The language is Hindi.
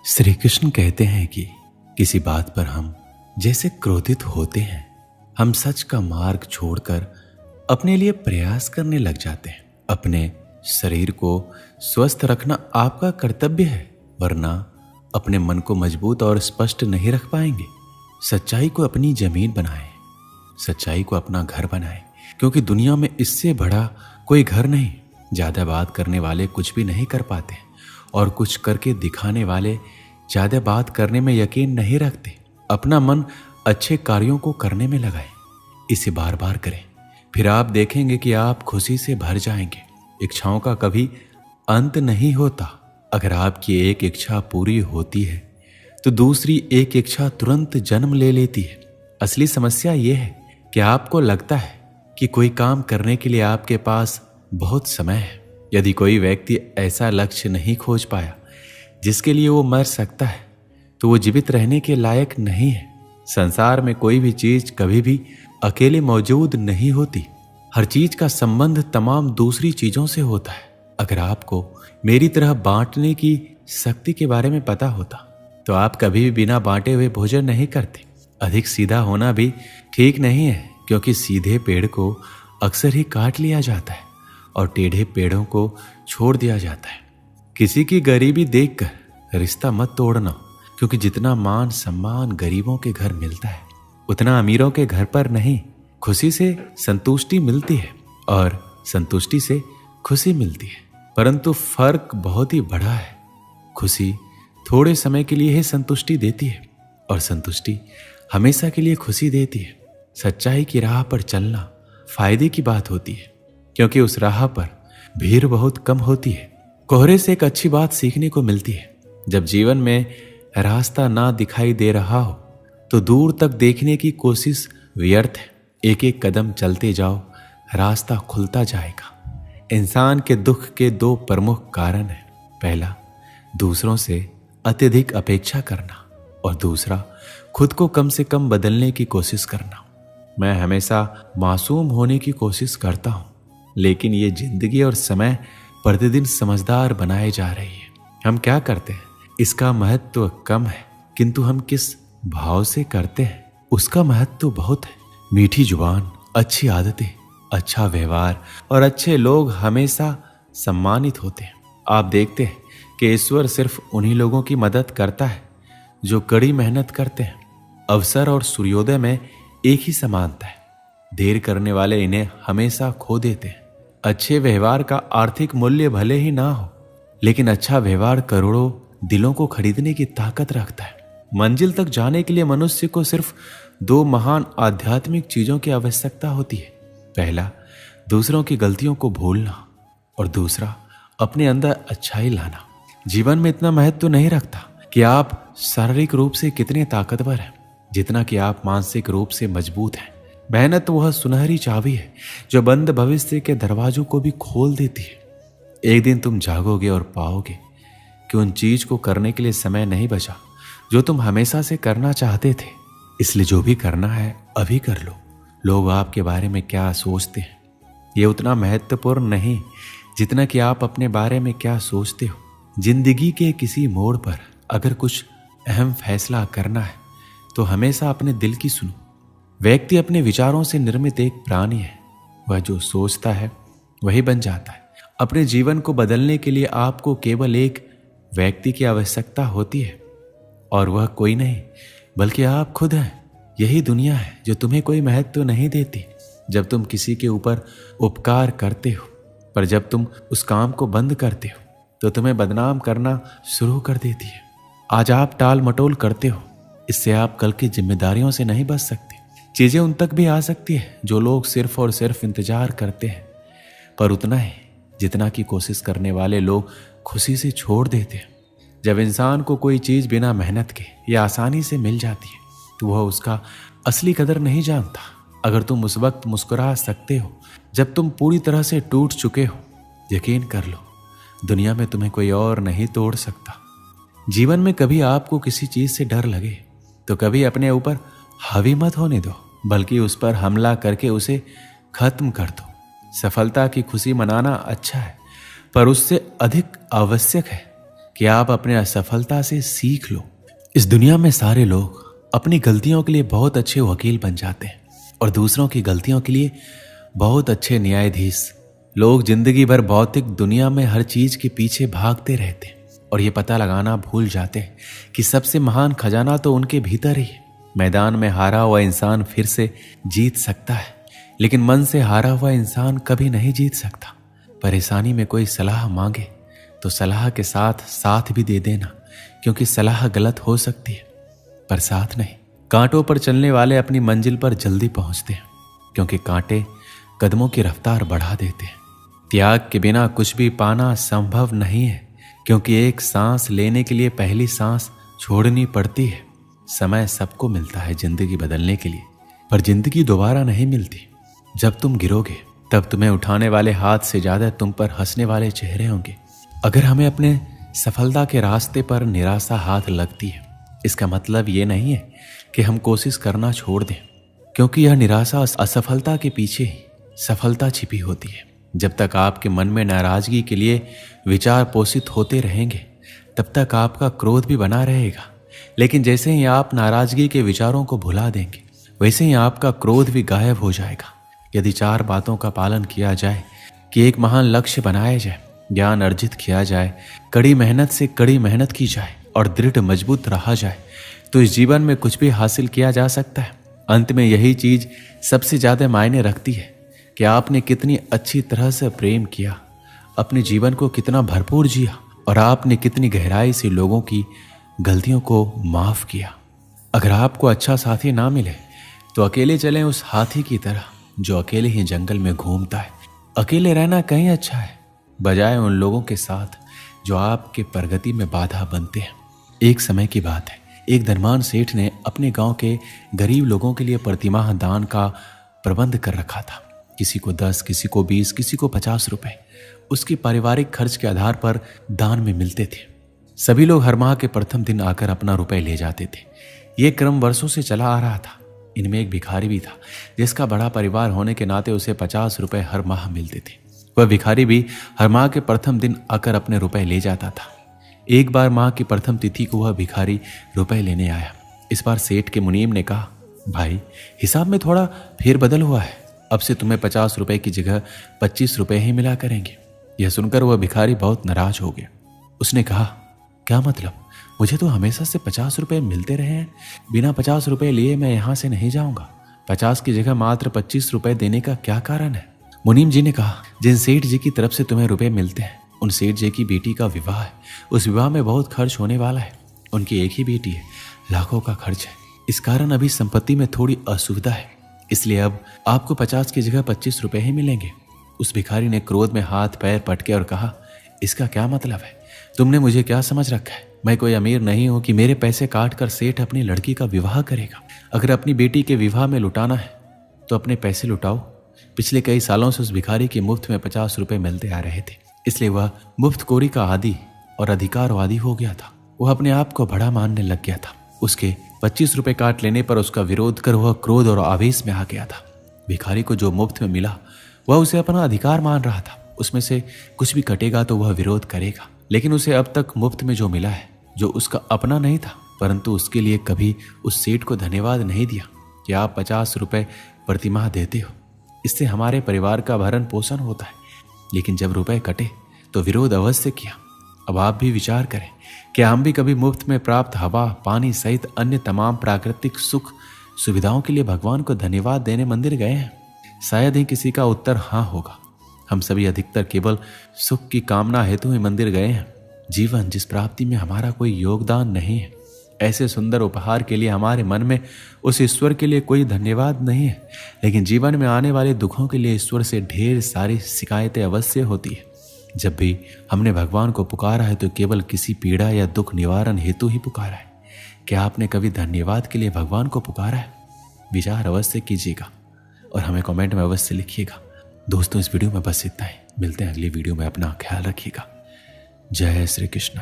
श्री कृष्ण कहते हैं कि किसी बात पर हम जैसे क्रोधित होते हैं, हम सच का मार्ग छोड़कर अपने लिए प्रयास करने लग जाते हैं। अपने शरीर को स्वस्थ रखना आपका कर्तव्य है, वरना अपने मन को मजबूत और स्पष्ट नहीं रख पाएंगे। सच्चाई को अपनी जमीन बनाएं, सच्चाई को अपना घर बनाएं, क्योंकि दुनिया में इससे बड़ा कोई घर नहीं। ज्यादा बात करने वाले कुछ भी नहीं कर पाते और कुछ करके दिखाने वाले ज्यादा बात करने में यकीन नहीं रखते। अपना मन अच्छे कार्यों को करने में लगाएं, इसे बार बार करें, फिर आप देखेंगे कि आप खुशी से भर जाएंगे। इच्छाओं का कभी अंत नहीं होता। अगर आपकी एक इच्छा पूरी होती है तो दूसरी एक इच्छा तुरंत जन्म ले लेती है। असली समस्या यह है कि आपको लगता है कि कोई काम करने के लिए आपके पास बहुत समय है। यदि कोई व्यक्ति ऐसा लक्ष्य नहीं खोज पाया जिसके लिए वो मर सकता है, तो वो जीवित रहने के लायक नहीं है। संसार में कोई भी चीज कभी भी अकेले मौजूद नहीं होती। हर चीज का संबंध तमाम दूसरी चीजों से होता है। अगर आपको मेरी तरह बांटने की शक्ति के बारे में पता होता तो आप कभी भी बिना बांटे हुए भोजन नहीं करते। अधिक सीधा होना भी ठीक नहीं है, क्योंकि सीधे पेड़ को अक्सर ही काट लिया जाता है और टेढ़े पेड़ों को छोड़ दिया जाता है। किसी की गरीबी देखकर रिश्ता मत तोड़ना, क्योंकि जितना मान सम्मान गरीबों के घर मिलता है उतना अमीरों के घर पर नहीं। खुशी से संतुष्टि मिलती है और संतुष्टि से खुशी मिलती है, परंतु फर्क बहुत ही बड़ा है। खुशी थोड़े समय के लिए ही संतुष्टि देती है और संतुष्टि हमेशा के लिए खुशी देती है। सच्चाई की राह पर चलना फायदे की बात होती है, क्योंकि उस राह पर भीड़ बहुत कम होती है। कोहरे से एक अच्छी बात सीखने को मिलती है। जब जीवन में रास्ता ना दिखाई दे रहा हो तो दूर तक देखने की कोशिश व्यर्थ है। एक एक कदम चलते जाओ, रास्ता खुलता जाएगा। इंसान के दुख के दो प्रमुख कारण हैं। पहला, दूसरों से अत्यधिक अपेक्षा करना, और दूसरा, खुद को कम से कम बदलने की कोशिश करना। मैं हमेशा मासूम होने की कोशिश करता हूं, लेकिन ये जिंदगी और समय प्रतिदिन समझदार बनाए जा रही है। हम क्या करते हैं इसका महत्व कम है, किंतु हम किस भाव से करते हैं उसका महत्व बहुत है। मीठी जुबान, अच्छी आदतें, अच्छा व्यवहार और अच्छे लोग हमेशा सम्मानित होते हैं। आप देखते हैं कि ईश्वर सिर्फ उन्हीं लोगों की मदद करता है जो कड़ी मेहनत करते हैं। अवसर और सूर्योदय में एक ही समानता है। देर करने वाले इन्हें हमेशा खो देते हैं। अच्छे व्यवहार का आर्थिक मूल्य भले ही ना हो, लेकिन अच्छा व्यवहार करोड़ों दिलों को खरीदने की ताकत रखता है। मंजिल तक जाने के लिए मनुष्य को सिर्फ दो महान आध्यात्मिक चीजों की आवश्यकता होती है। पहला, दूसरों की गलतियों को भूलना, और दूसरा, अपने अंदर अच्छाई लाना। जीवन में इतना महत्व नहीं रखता कि आप शारीरिक रूप से कितने ताकतवर हैं, जितना कि आप मानसिक रूप से मजबूत हैं। मेहनत वह सुनहरी चाबी है जो बंद भविष्य के दरवाजों को भी खोल देती है। एक दिन तुम जागोगे और पाओगे कि उन चीज को करने के लिए समय नहीं बचा जो तुम हमेशा से करना चाहते थे। इसलिए जो भी करना है अभी कर लो। लोग आपके बारे में क्या सोचते हैं ये उतना महत्वपूर्ण नहीं जितना कि आप अपने बारे में क्या सोचते हो। जिंदगी के किसी मोड़ पर अगर कुछ अहम फैसला करना है तो हमेशा अपने दिल की सुनो। व्यक्ति अपने विचारों से निर्मित एक प्राणी है। वह जो सोचता है वही बन जाता है। अपने जीवन को बदलने के लिए आपको केवल एक व्यक्ति की आवश्यकता होती है, और वह कोई नहीं बल्कि आप खुद हैं। यही दुनिया है जो तुम्हें कोई महत्व नहीं देती जब तुम किसी के ऊपर उपकार करते हो, पर जब तुम उस काम को बंद करते हो तो तुम्हें बदनाम करना शुरू कर देती है। आज आप टाल मटोल करते हो, इससे आप कल की जिम्मेदारियों से नहीं बच सकते। चीजें उन तक भी आ सकती है जो लोग सिर्फ और सिर्फ इंतजार करते हैं, पर उतना ही जितना की कोशिश करने वाले लोग खुशी से छोड़ देते हैं। जब इंसान को कोई चीज बिना मेहनत के या आसानी से मिल जाती है तो वह उसका असली कदर नहीं जानता। अगर तुम उस वक्त मुस्कुरा सकते हो जब तुम पूरी तरह से टूट चुके हो, यकीन कर लो दुनिया में तुम्हें कोई और नहीं तोड़ सकता। जीवन में कभी आपको किसी चीज से डर लगे तो कभी अपने ऊपर हावी मत होने दो, बल्कि उस पर हमला करके उसे खत्म कर दो। सफलता की खुशी मनाना अच्छा है, पर उससे अधिक आवश्यक है कि आप अपने असफलता से सीख लो। इस दुनिया में सारे लोग अपनी गलतियों के लिए बहुत अच्छे वकील बन जाते हैं और दूसरों की गलतियों के लिए बहुत अच्छे न्यायाधीश। लोग जिंदगी भर भौतिक दुनिया में हर चीज के पीछे भागते रहते हैं और ये पता लगाना भूल जाते हैं कि सबसे महान खजाना तो उनके भीतर ही है। मैदान में हारा हुआ इंसान फिर से जीत सकता है, लेकिन मन से हारा हुआ इंसान कभी नहीं जीत सकता। परेशानी में कोई सलाह मांगे तो सलाह के साथ साथ भी दे देना, क्योंकि सलाह गलत हो सकती है पर साथ नहीं। कांटों पर चलने वाले अपनी मंजिल पर जल्दी पहुंचते हैं, क्योंकि कांटे कदमों की रफ्तार बढ़ा देते हैं। त्याग के बिना कुछ भी पाना संभव नहीं है, क्योंकि एक सांस लेने के लिए पहली सांस छोड़नी पड़ती है। समय सबको मिलता है जिंदगी बदलने के लिए, पर जिंदगी दोबारा नहीं मिलती। जब तुम गिरोगे तब तुम्हें उठाने वाले हाथ से ज्यादा तुम पर हंसने वाले चेहरे होंगे। अगर हमें अपने सफलता के रास्ते पर निराशा हाथ लगती है, इसका मतलब ये नहीं है कि हम कोशिश करना छोड़ दें, क्योंकि यह निराशा असफलता के पीछे ही सफलता छिपी होती है। जब तक आपके मन में नाराजगी के लिए विचार पोषित होते रहेंगे, तब तक आपका क्रोध भी बना रहेगा। लेकिन जैसे ही आप नाराजगी के विचारों को भुला देंगे, वैसे ही आपका क्रोध भी गायब हो जाएगा। यदि 4 बातों का पालन किया जाए कि एक महान लक्ष्य बनाया जाए, ज्ञान अर्जित किया जाए, कड़ी मेहनत से कड़ी मेहनत की जाए और दृढ़ मजबूत रहा जाए, तो इस जीवन में कुछ भी हासिल किया जा सकता है। अंत में यही चीज सबसे ज्यादा मायने रखती है कि आपने कितनी अच्छी तरह से प्रेम किया, अपने जीवन को कितना भरपूर जिया और आपने कितनी गहराई से लोगों की गलतियों को माफ किया। अगर आपको अच्छा साथी ना मिले तो अकेले चलें उस हाथी की तरह जो अकेले ही जंगल में घूमता है। अकेले रहना कहीं अच्छा है, बजाय उन लोगों के साथ जो आपके प्रगति में बाधा बनते हैं। एक समय की बात है, एक धनवान सेठ ने अपने गांव के गरीब लोगों के लिए प्रतिमाह दान का प्रबंध कर रखा था। किसी को 10, किसी को 20, किसी को 50 रुपए उसके पारिवारिक खर्च के आधार पर दान में मिलते थे। सभी लोग हर माह के प्रथम दिन आकर अपना रुपए ले जाते थे। ये क्रम वर्षों से चला आ रहा था। इनमें एक भिखारी भी था, जिसका बड़ा परिवार होने के नाते उसे 50 रुपए हर माह मिलते थे। वह भिखारी भी हर माह के प्रथम दिन आकर अपने रुपए ले जाता था। एक बार माह की प्रथम तिथि को वह भिखारी रुपए लेने आया। इस बार सेठ के मुनीम ने कहा, भाई हिसाब में थोड़ा फेरबदल हुआ है, अब से तुम्हें 50 रुपए की जगह 25 रुपए ही मिला करेंगे। यह सुनकर वह भिखारी बहुत नाराज हो गया। उसने कहा, क्या मतलब, मुझे तो हमेशा से 50 रुपए मिलते रहे हैं, बिना 50 रुपए लिए मैं यहाँ से नहीं जाऊंगा। 50 की जगह मात्र 25 रुपए देने का क्या कारण है? मुनीम जी ने कहा, जिन सेठ जी की तरफ से तुम्हें रुपए मिलते हैं, उन सेठ जी की बेटी का विवाह है। उस विवाह में बहुत खर्च होने वाला है। उनकी एक ही बेटी है, लाखों का खर्च है। इस कारण अभी संपत्ति में थोड़ी असुविधा है, इसलिए अब आपको 50 की जगह 25 रुपए ही मिलेंगे। उस भिखारी ने क्रोध में हाथ पैर पटके और कहा, इसका क्या मतलब है? तुमने मुझे क्या समझ रखा है? मैं कोई अमीर नहीं हूं कि मेरे पैसे काट कर सेठ अपनी लड़की का विवाह करेगा। अगर अपनी बेटी के विवाह में लुटाना है तो अपने पैसे लुटाओ। पिछले कई सालों से उस भिखारी के मुफ्त में 50 रुपए मिलते आ रहे थे, इसलिए वह मुफ्तखोरी का आदी और अधिकारवादी हो गया था। वह अपने आप को बड़ा मानने लग गया था। उसके 25 रुपए काट लेने पर उसका विरोध कर वह क्रोध और आवेश में आ गया था। भिखारी को जो मुफ्त में मिला वह उसे अपना अधिकार मान रहा था। उसमें से कुछ भी कटेगा तो वह विरोध करेगा। लेकिन उसे अब तक मुफ्त में जो मिला है, जो उसका अपना नहीं था, परंतु उसके लिए कभी उस सेठ को धन्यवाद नहीं दिया कि आप 50 रुपए प्रतिमाह देते हो, इससे हमारे परिवार का भरण पोषण होता है। लेकिन जब रुपए कटे तो विरोध अवश्य किया। अब आप भी विचार करें कि हम भी कभी मुफ्त में प्राप्त हवा, पानी सहित अन्य तमाम प्राकृतिक सुख सुविधाओं के लिए भगवान को धन्यवाद देने मंदिर गए हैं? शायद ही किसी का उत्तर हाँ होगा। हम सभी अधिकतर केवल सुख की कामना हेतु ही मंदिर गए हैं। जीवन जिस प्राप्ति में हमारा कोई योगदान नहीं है, ऐसे सुंदर उपहार के लिए हमारे मन में उस ईश्वर के लिए कोई धन्यवाद नहीं है। लेकिन जीवन में आने वाले दुखों के लिए ईश्वर से ढेर सारी शिकायतें अवश्य होती है। जब भी हमने भगवान को पुकारा है तो केवल किसी पीड़ा या दुख निवारण हेतु ही पुकारा है। क्या आपने कभी धन्यवाद के लिए भगवान को पुकारा है? विचार अवश्य कीजिएगा और हमें कमेंट में अवश्य लिखिएगा। दोस्तों, इस वीडियो में बस इतना ही। मिलते हैं अगली वीडियो में। अपना ख्याल रखिएगा। जय श्री कृष्ण।